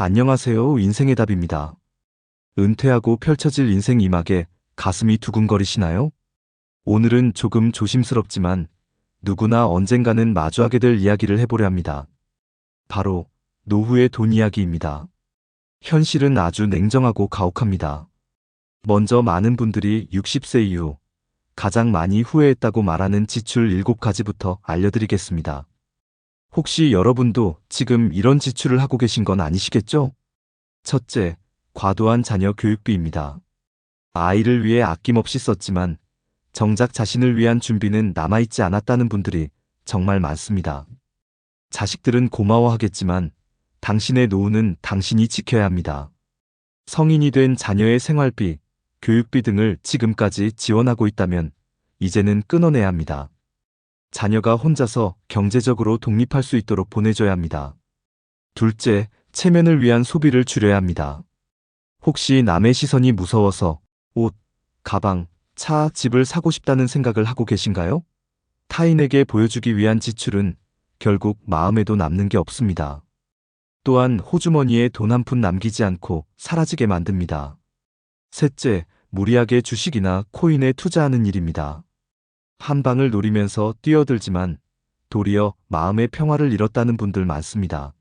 안녕하세요. 인생의 답입니다. 은퇴하고 펼쳐질 인생 이막에 가슴이 두근거리시나요? 오늘은 조금 조심스럽지만 누구나 언젠가는 마주하게 될 이야기를 해보려 합니다. 바로 노후의 돈 이야기입니다. 현실은 아주 냉정하고 가혹합니다. 먼저 많은 분들이 60세 이후 가장 많이 후회했다고 말하는 지출 7가지부터 알려드리겠습니다. 혹시 여러분도 지금 이런 지출을 하고 계신 건 아니시겠죠? 첫째, 과도한 자녀 교육비입니다. 아이를 위해 아낌없이 썼지만 정작 자신을 위한 준비는 남아있지 않았다는 분들이 정말 많습니다. 자식들은 고마워하겠지만 당신의 노후는 당신이 지켜야 합니다. 성인이 된 자녀의 생활비, 교육비 등을 지금까지 지원하고 있다면 이제는 끊어내야 합니다. 자녀가 혼자서 경제적으로 독립할 수 있도록 보내줘야 합니다. 둘째, 체면을 위한 소비를 줄여야 합니다. 혹시 남의 시선이 무서워서 옷, 가방, 차, 집을 사고 싶다는 생각을 하고 계신가요? 타인에게 보여주기 위한 지출은 결국 마음에도 남는 게 없습니다. 또한 호주머니에 돈 한 푼 남기지 않고 사라지게 만듭니다. 셋째, 무리하게 주식이나 코인에 투자하는 일입니다. 한 방을 노리면서 뛰어들지만 도리어 마음의 평화를 잃었다는 분들 많습니다.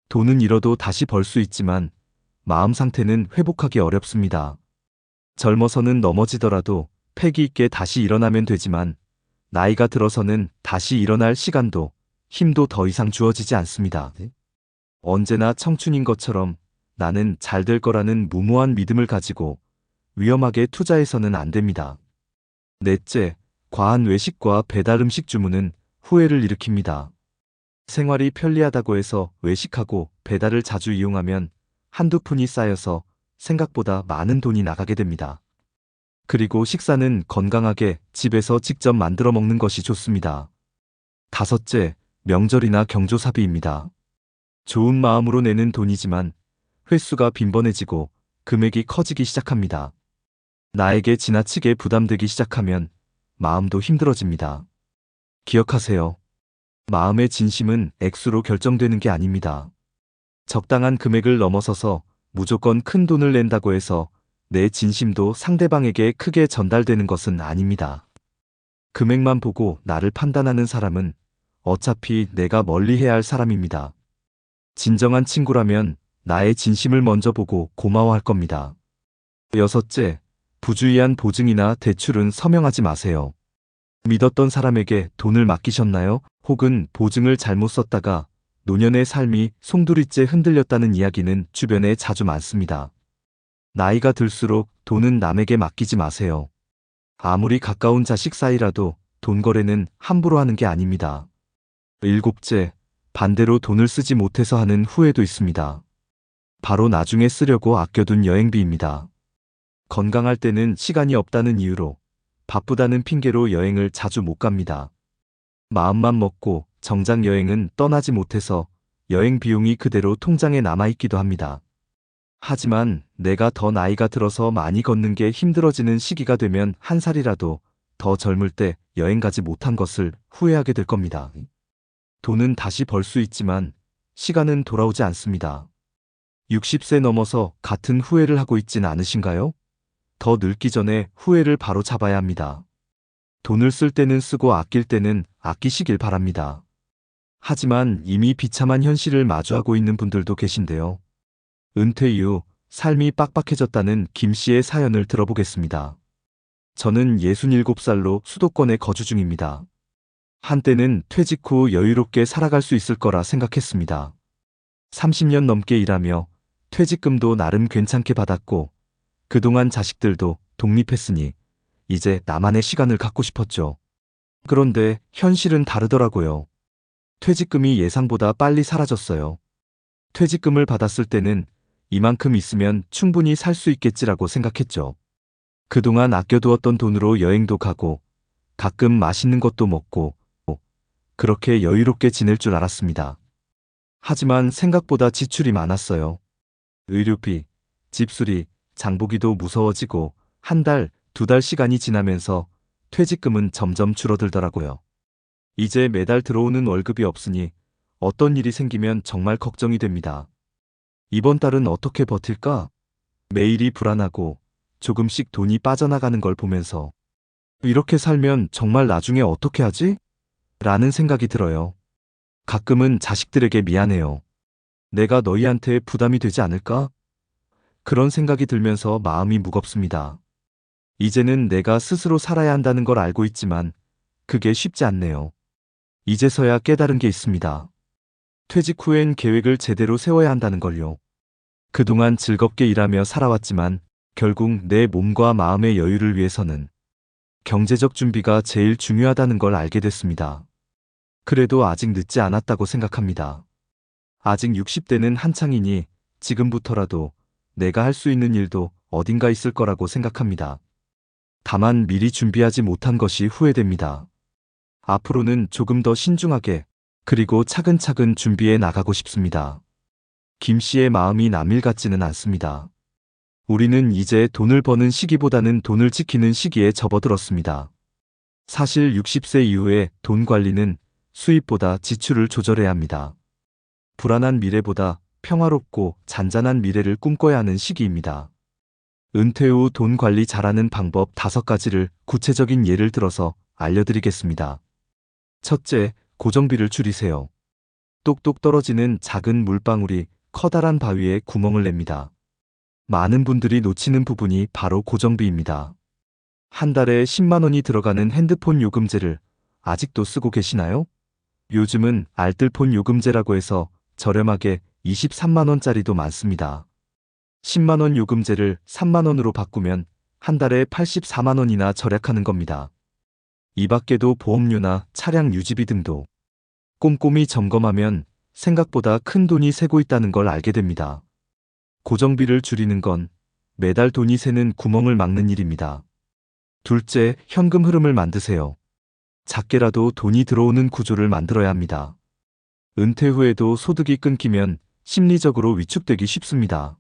돈은 잃어도 다시 벌 수 있지만 마음 상태는 회복하기 어렵습니다. 젊어서는 넘어지더라도 패기 있게 다시 일어나면 되지만 나이가 들어서는 다시 일어날 시간도 힘도 더 이상 주어지지 않습니다. 언제나 청춘인 것처럼 나는 잘 될 거라는 무모한 믿음을 가지고 위험하게 투자해서는 안 됩니다. 넷째, 과한 외식과 배달 음식 주문은 후회를 일으킵니다. 생활이 편리하다고 해서 외식하고 배달을 자주 이용하면 한두 푼이 쌓여서 생각보다 많은 돈이 나가게 됩니다. 그리고 식사는 건강하게 집에서 직접 만들어 먹는 것이 좋습니다. 다섯째, 명절이나 경조사비입니다. 좋은 마음으로 내는 돈이지만 횟수가 빈번해지고 금액이 커지기 시작합니다. 나에게 지나치게 부담되기 시작하면 마음도 힘들어집니다. 기억하세요. 마음의 진심은 액수로 결정되는 게 아닙니다. 적당한 금액을 넘어서서 무조건 큰 돈을 낸다고 해서 내 진심도 상대방에게 크게 전달되는 것은 아닙니다. 금액만 보고 나를 판단하는 사람은 어차피 내가 멀리해야 할 사람입니다. 진정한 친구라면 나의 진심을 먼저 보고 고마워할 겁니다. 여섯째, 부주의한 보증이나 대출은 서명하지 마세요. 믿었던 사람에게 돈을 맡기셨나요? 혹은 보증을 잘못 썼다가 노년의 삶이 송두리째 흔들렸다는 이야기는 주변에 자주 많습니다. 나이가 들수록 돈은 남에게 맡기지 마세요. 아무리 가까운 자식 사이라도 돈 거래는 함부로 하는 게 아닙니다. 일곱째, 반대로 돈을 쓰지 못해서 하는 후회도 있습니다. 바로 나중에 쓰려고 아껴둔 여행비입니다. 건강할 때는 시간이 없다는 이유로 바쁘다는 핑계로 여행을 자주 못 갑니다. 마음만 먹고 정작 여행은 떠나지 못해서 여행 비용이 그대로 통장에 남아있기도 합니다. 하지만 내가 더 나이가 들어서 많이 걷는 게 힘들어지는 시기가 되면 한 살이라도 더 젊을 때 여행 가지 못한 것을 후회하게 될 겁니다. 돈은 다시 벌 수 있지만 시간은 돌아오지 않습니다. 60세 넘어서 같은 후회를 하고 있진 않으신가요? 더 늙기 전에 후회를 바로 잡아야 합니다. 돈을 쓸 때는 쓰고 아낄 때는 아끼시길 바랍니다. 하지만 이미 비참한 현실을 마주하고 있는 분들도 계신데요. 은퇴 이후 삶이 빡빡해졌다는 김 씨의 사연을 들어보겠습니다. 저는 67살로 수도권에 거주 중입니다. 한때는 퇴직 후 여유롭게 살아갈 수 있을 거라 생각했습니다. 30년 넘게 일하며 퇴직금도 나름 괜찮게 받았고 그동안 자식들도 독립했으니 이제 나만의 시간을 갖고 싶었죠. 그런데 현실은 다르더라고요. 퇴직금이 예상보다 빨리 사라졌어요. 퇴직금을 받았을 때는 이만큼 있으면 충분히 살 수 있겠지라고 생각했죠. 그동안 아껴두었던 돈으로 여행도 가고 가끔 맛있는 것도 먹고 그렇게 여유롭게 지낼 줄 알았습니다. 하지만 생각보다 지출이 많았어요. 의료비, 집수리, 장보기도 무서워지고 한 달, 두 달 시간이 지나면서 퇴직금은 점점 줄어들더라고요. 이제 매달 들어오는 월급이 없으니 어떤 일이 생기면 정말 걱정이 됩니다. 이번 달은 어떻게 버틸까? 매일이 불안하고 조금씩 돈이 빠져나가는 걸 보면서 이렇게 살면 정말 나중에 어떻게 하지? 라는 생각이 들어요. 가끔은 자식들에게 미안해요. 내가 너희한테 부담이 되지 않을까? 그런 생각이 들면서 마음이 무겁습니다. 이제는 내가 스스로 살아야 한다는 걸 알고 있지만 그게 쉽지 않네요. 이제서야 깨달은 게 있습니다. 퇴직 후엔 계획을 제대로 세워야 한다는 걸요. 그동안 즐겁게 일하며 살아왔지만 결국 내 몸과 마음의 여유를 위해서는 경제적 준비가 제일 중요하다는 걸 알게 됐습니다. 그래도 아직 늦지 않았다고 생각합니다. 아직 60대는 한창이니 지금부터라도 내가 할 수 있는 일도 어딘가 있을 거라고 생각합니다. 다만 미리 준비하지 못한 것이 후회됩니다. 앞으로는 조금 더 신중하게 그리고 차근차근 준비해 나가고 싶습니다. 김 씨의 마음이 남일 같지는 않습니다. 우리는 이제 돈을 버는 시기보다는 돈을 지키는 시기에 접어들었습니다. 사실 60세 이후에 돈 관리는 수입보다 지출을 조절해야 합니다. 불안한 미래보다 평화롭고 잔잔한 미래를 꿈꿔야 하는 시기입니다. 은퇴 후 돈 관리 잘하는 방법 5가지를 구체적인 예를 들어서 알려드리겠습니다. 첫째, 고정비를 줄이세요. 똑똑 떨어지는 작은 물방울이 커다란 바위에 구멍을 냅니다. 많은 분들이 놓치는 부분이 바로 고정비입니다. 한 달에 10만 원이 들어가는 핸드폰 요금제를 아직도 쓰고 계시나요? 요즘은 알뜰폰 요금제라고 해서 저렴하게 23만 원짜리도 많습니다. 10만 원 요금제를 3만 원으로 바꾸면 한 달에 84만 원이나 절약하는 겁니다. 이 밖에도 보험료나 차량 유지비 등도 꼼꼼히 점검하면 생각보다 큰 돈이 새고 있다는 걸 알게 됩니다. 고정비를 줄이는 건 매달 돈이 새는 구멍을 막는 일입니다. 둘째, 현금 흐름을 만드세요. 작게라도 돈이 들어오는 구조를 만들어야 합니다. 은퇴 후에도 소득이 끊기면 심리적으로 위축되기 쉽습니다.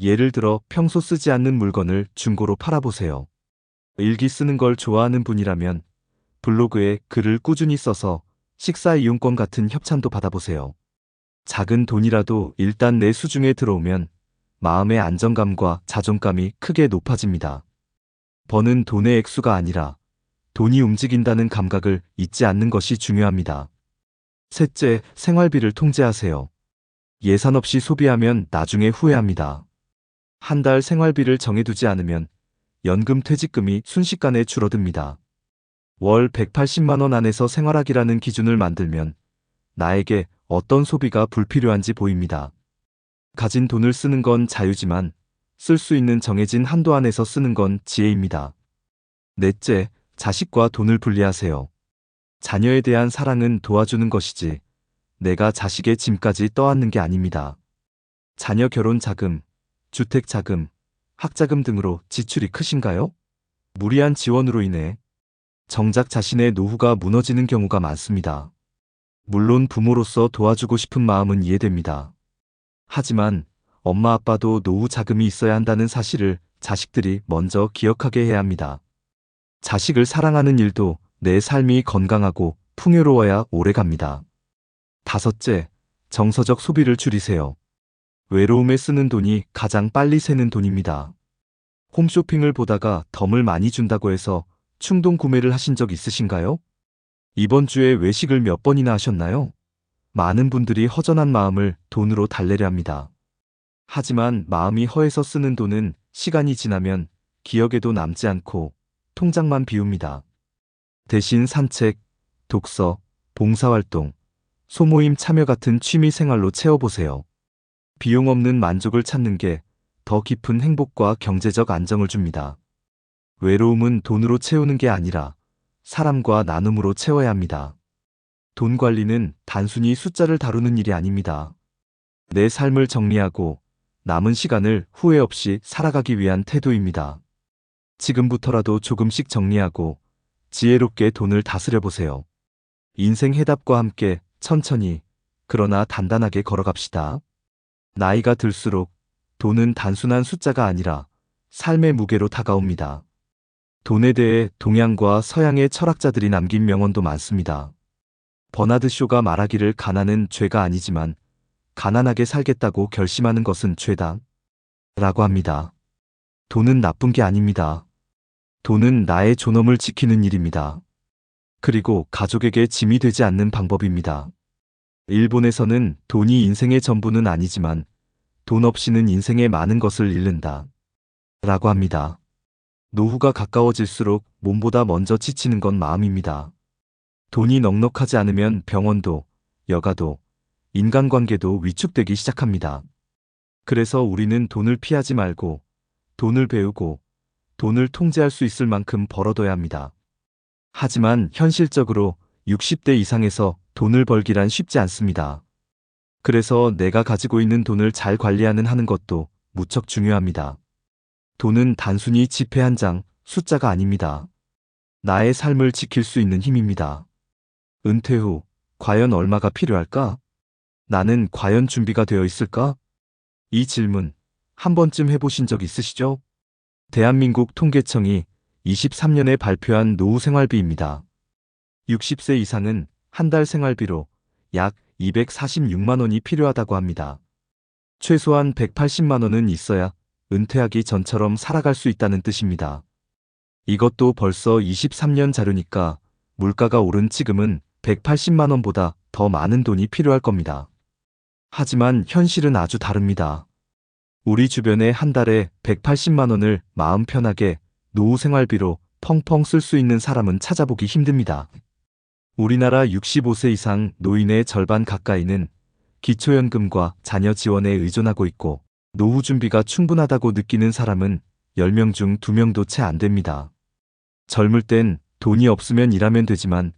예를 들어 평소 쓰지 않는 물건을 중고로 팔아보세요. 일기 쓰는 걸 좋아하는 분이라면 블로그에 글을 꾸준히 써서 식사 이용권 같은 협찬도 받아보세요. 작은 돈이라도 일단 내 수중에 들어오면 마음의 안정감과 자존감이 크게 높아집니다. 버는 돈의 액수가 아니라 돈이 움직인다는 감각을 잊지 않는 것이 중요합니다. 셋째, 생활비를 통제하세요. 예산 없이 소비하면 나중에 후회합니다. 한 달 생활비를 정해두지 않으면 연금 퇴직금이 순식간에 줄어듭니다. 월 180만 원 안에서 생활하기라는 기준을 만들면 나에게 어떤 소비가 불필요한지 보입니다. 가진 돈을 쓰는 건 자유지만 쓸 수 있는 정해진 한도 안에서 쓰는 건 지혜입니다. 넷째, 자식과 돈을 분리하세요. 자녀에 대한 사랑은 도와주는 것이지 내가 자식의 짐까지 떠안는 게 아닙니다. 자녀 결혼 자금, 주택 자금, 학자금 등으로 지출이 크신가요? 무리한 지원으로 인해 정작 자신의 노후가 무너지는 경우가 많습니다. 물론 부모로서 도와주고 싶은 마음은 이해됩니다. 하지만 엄마 아빠도 노후 자금이 있어야 한다는 사실을 자식들이 먼저 기억하게 해야 합니다. 자식을 사랑하는 일도 내 삶이 건강하고 풍요로워야 오래갑니다. 다섯째, 정서적 소비를 줄이세요. 외로움에 쓰는 돈이 가장 빨리 새는 돈입니다. 홈쇼핑을 보다가 덤을 많이 준다고 해서 충동 구매를 하신 적 있으신가요? 이번 주에 외식을 몇 번이나 하셨나요? 많은 분들이 허전한 마음을 돈으로 달래려 합니다. 하지만 마음이 허해서 쓰는 돈은 시간이 지나면 기억에도 남지 않고 통장만 비웁니다. 대신 산책, 독서, 봉사활동, 소모임 참여 같은 취미 생활로 채워보세요. 비용 없는 만족을 찾는 게 더 깊은 행복과 경제적 안정을 줍니다. 외로움은 돈으로 채우는 게 아니라 사람과 나눔으로 채워야 합니다. 돈 관리는 단순히 숫자를 다루는 일이 아닙니다. 내 삶을 정리하고 남은 시간을 후회 없이 살아가기 위한 태도입니다. 지금부터라도 조금씩 정리하고 지혜롭게 돈을 다스려 보세요. 인생 해답과 함께 천천히 그러나 단단하게 걸어갑시다. 나이가 들수록 돈은 단순한 숫자가 아니라 삶의 무게로 다가옵니다. 돈에 대해 동양과 서양의 철학자들이 남긴 명언도 많습니다. 버나드 쇼가 말하기를 가난은 죄가 아니지만 가난하게 살겠다고 결심하는 것은 죄다. 라고 합니다. 돈은 나쁜 게 아닙니다. 돈은 나의 존엄을 지키는 일입니다. 그리고 가족에게 짐이 되지 않는 방법입니다. 일본에서는 돈이 인생의 전부는 아니지만 돈 없이는 인생의 많은 것을 잃는다. 라고 합니다. 노후가 가까워질수록 몸보다 먼저 지치는 건 마음입니다. 돈이 넉넉하지 않으면 병원도, 여가도, 인간관계도 위축되기 시작합니다. 그래서 우리는 돈을 피하지 말고 돈을 배우고 돈을 통제할 수 있을 만큼 벌어둬야 합니다. 하지만 현실적으로 60대 이상에서 돈을 벌기란 쉽지 않습니다. 그래서 내가 가지고 있는 돈을 잘 하는 것도 무척 중요합니다. 돈은 단순히 지폐 한 장, 숫자가 아닙니다. 나의 삶을 지킬 수 있는 힘입니다. 은퇴 후 과연 얼마가 필요할까? 나는 과연 준비가 되어 있을까? 이 질문 한 번쯤 해보신 적 있으시죠? 대한민국 통계청이 23년에 발표한 노후 생활비입니다. 60세 이상은 한 달 생활비로 약 246만 원이 필요하다고 합니다. 최소한 180만 원은 있어야 은퇴하기 전처럼 살아갈 수 있다는 뜻입니다. 이것도 벌써 23년 자료니까 물가가 오른 지금은 180만 원보다 더 많은 돈이 필요할 겁니다. 하지만 현실은 아주 다릅니다. 우리 주변에 한 달에 180만 원을 마음 편하게 노후 생활비로 펑펑 쓸 수 있는 사람은 찾아보기 힘듭니다. 우리나라 65세 이상 노인의 절반 가까이는 기초연금과 자녀 지원에 의존하고 있고 노후 준비가 충분하다고 느끼는 사람은 10명 중 2명도 채 안 됩니다. 젊을 땐 돈이 없으면 일하면 되지만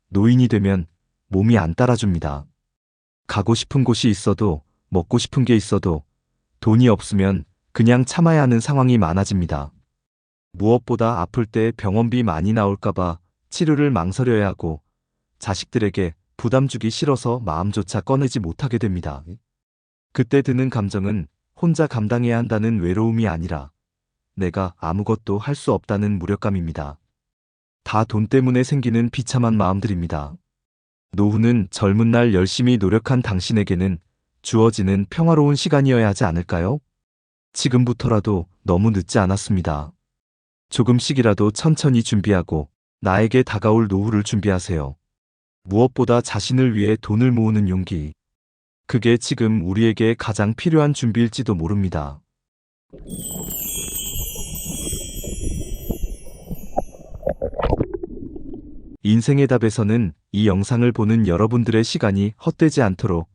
노인이 되면 몸이 안 따라줍니다. 가고 싶은 곳이 있어도 먹고 싶은 게 있어도 돈이 없으면 그냥 참아야 하는 상황이 많아집니다. 무엇보다 아플 때 병원비 많이 나올까봐 치료를 망설여야 하고 자식들에게 부담 주기 싫어서 마음조차 꺼내지 못하게 됩니다. 그때 드는 감정은 혼자 감당해야 한다는 외로움이 아니라 내가 아무것도 할 수 없다는 무력감입니다. 다 돈 때문에 생기는 비참한 마음들입니다. 노후는 젊은 날 열심히 노력한 당신에게는 주어지는 평화로운 시간이어야 하지 않을까요? 지금부터라도 너무 늦지 않았습니다. 조금씩이라도 천천히 준비하고 나에게 다가올 노후를 준비하세요. 무엇보다 자신을 위해 돈을 모으는 용기. 그게 지금 우리에게 가장 필요한 준비일지도 모릅니다. 인생의 답에서는 이 영상을 보는 여러분들의 시간이 헛되지 않도록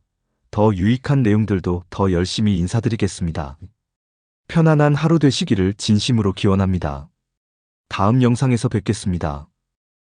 더 유익한 내용들도 더 열심히 인사드리겠습니다. 편안한 하루 되시기를 진심으로 기원합니다. 다음 영상에서 뵙겠습니다.